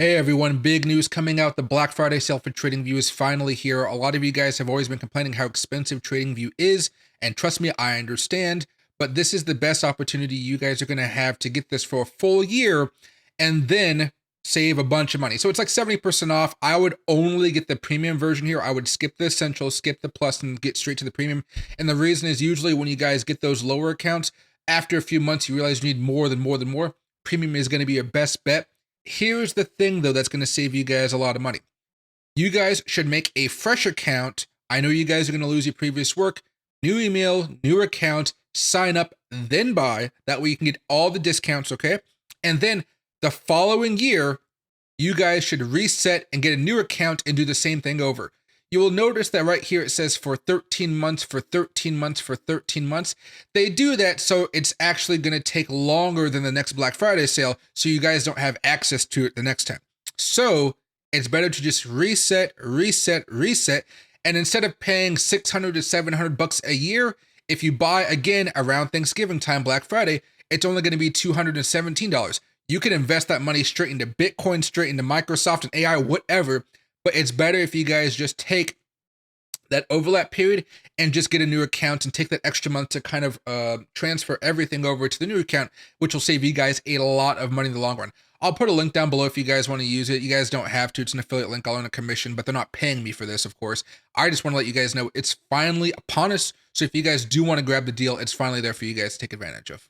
Hey everyone, big news coming out. The Black Friday sale for TradingView is finally here. A lot of you guys have always been complaining how expensive TradingView is, and trust me, I understand, but this is the best opportunity you guys are going to have to get this for a full year and then save a bunch of money. So it's like 70% off. I would only get the premium version here. I would skip the essential, skip the plus, and get straight to the premium. And the reason is usually when you guys get those lower accounts, after a few months, you realize you need more. Premium is going to be your best bet. Here's the thing, though, that's going to save you guys a lot of money. You guys should make a fresh account. I know you guys are going to lose your previous work. New email, new account, sign up, then buy. That way you can get all the discounts, okay? And then the following year, you guys should reset and get a new account and do the same thing over. You will notice that right here it says for 13 months, for 13 months, for 13 months. They do that so it's actually going to take longer than the next Black Friday sale, so you guys don't have access to it the next time. So it's better to just reset, and instead of paying 600 to 700 bucks a year, if you buy again around Thanksgiving time, Black Friday, it's only going to be $217. You can invest that money straight into Bitcoin, straight into Microsoft and AI, whatever. But it's better if you guys just take that overlap period and just get a new account and take that extra month to kind of transfer everything over to the new account, which will save you guys a lot of money in the long run. I'll put a link down below if you guys want to use it. You guys don't have to. It's an affiliate link. I'll earn a commission, but they're not paying me for this, of course. I just want to let you guys know it's finally upon us. So if you guys do want to grab the deal, it's finally there for you guys to take advantage of.